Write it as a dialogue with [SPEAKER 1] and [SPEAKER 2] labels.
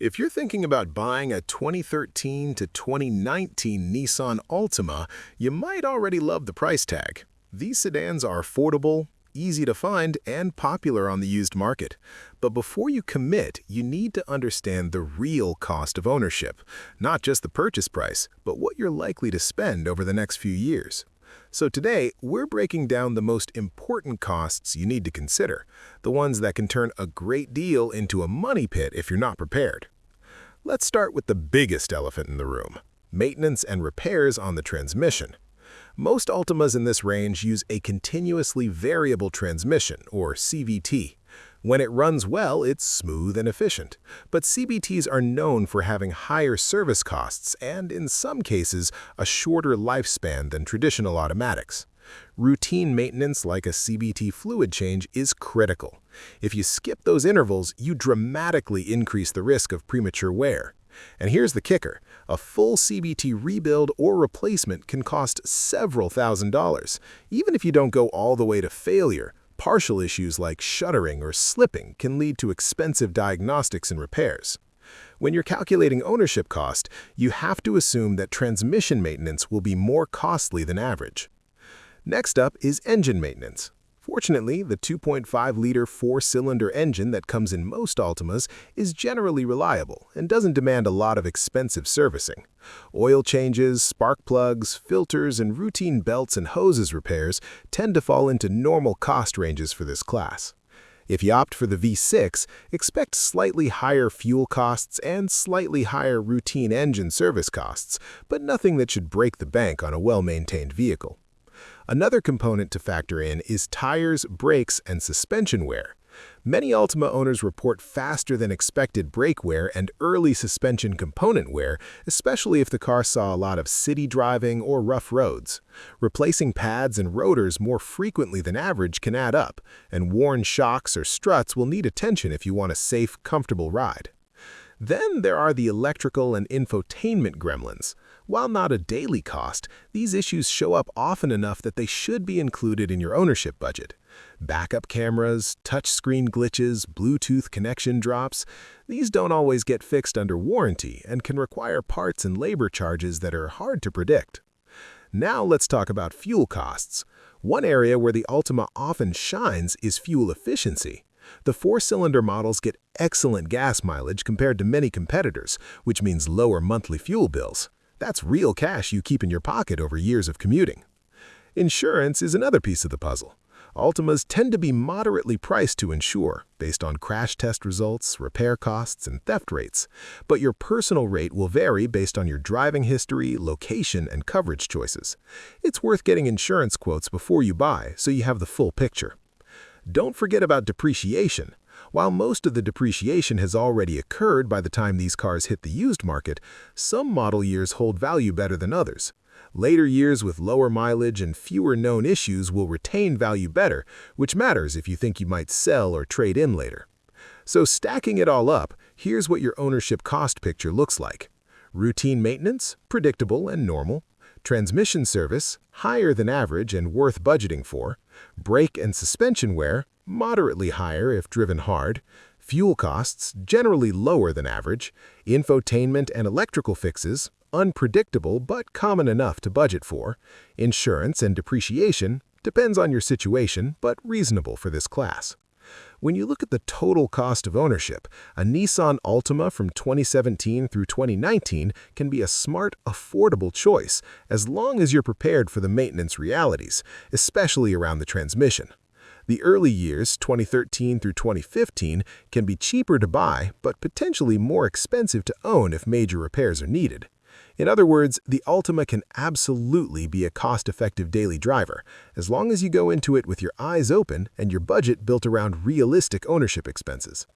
[SPEAKER 1] If you're thinking about buying a 2013 to 2019 Nissan Altima, you might already love the price tag. These sedans are affordable, easy to find, and popular on the used market. But before you commit, you need to understand the real cost of ownership, not just the purchase price, but what you're likely to spend over the next few years. So today, we're breaking down the most important costs you need to consider, the ones that can turn a great deal into a money pit if you're not prepared. Let's start with the biggest elephant in the room: maintenance and repairs on the transmission. Most Altimas in this range use a continuously variable transmission, or CVT. When it runs well, it's smooth and efficient. But CVTs are known for having higher service costs and, in some cases, a shorter lifespan than traditional automatics. Routine maintenance like a CVT fluid change is critical. If you skip those intervals, you dramatically increase the risk of premature wear. And here's the kicker: a full CVT rebuild or replacement can cost several $1,000s, even if you don't go all the way to failure. Partial issues like shuttering or slipping can lead to expensive diagnostics and repairs. When you're calculating ownership cost, you have to assume that transmission maintenance will be more costly than average. Next up is engine maintenance. Fortunately, the 2.5-liter four-cylinder engine that comes in most Altimas is generally reliable and doesn't demand a lot of expensive servicing. Oil changes, spark plugs, filters, and routine belts and hoses repairs tend to fall into normal cost ranges for this class. If you opt for the V6, expect slightly higher fuel costs and slightly higher routine engine service costs, but nothing that should break the bank on a well-maintained vehicle. Another component to factor in is tires, brakes, and suspension wear. Many Altima owners report faster than expected brake wear and early suspension component wear, especially if the car saw a lot of city driving or rough roads. Replacing pads and rotors more frequently than average can add up, and worn shocks or struts will need attention if you want a safe, comfortable ride. Then there are the electrical and infotainment gremlins. While not a daily cost, these issues show up often enough that they should be included in your ownership budget. Backup cameras, touchscreen glitches, Bluetooth connection drops, these don't always get fixed under warranty and can require parts and labor charges that are hard to predict. Now let's talk about fuel costs. One area where the Altima often shines is fuel efficiency. The four-cylinder models get excellent gas mileage compared to many competitors, which means lower monthly fuel bills. That's real cash you keep in your pocket over years of commuting. Insurance is another piece of the puzzle. Altimas tend to be moderately priced to insure, based on crash test results, repair costs, and theft rates. But your personal rate will vary based on your driving history, location, and coverage choices. It's worth getting insurance quotes before you buy so you have the full picture. Don't forget about depreciation. While most of the depreciation has already occurred by the time these cars hit the used market, some model years hold value better than others. Later years with lower mileage and fewer known issues will retain value better, which matters if you think you might sell or trade in later. So stacking it all up, here's what your ownership cost picture looks like. Routine maintenance, predictable and normal. Transmission service, higher than average and worth budgeting for. Brake and suspension wear, moderately higher if driven hard. Fuel costs, generally lower than average. Infotainment and electrical fixes, unpredictable but common enough to budget for. Insurance and depreciation, depends on your situation but reasonable for this class. When you look at the total cost of ownership, a Nissan Altima from 2017 through 2019 can be a smart, affordable choice as long as you're prepared for the maintenance realities, especially around the transmission. The early years, 2013 through 2015, can be cheaper to buy but potentially more expensive to own if major repairs are needed. In other words, the Altima can absolutely be a cost-effective daily driver, as long as you go into it with your eyes open and your budget built around realistic ownership expenses.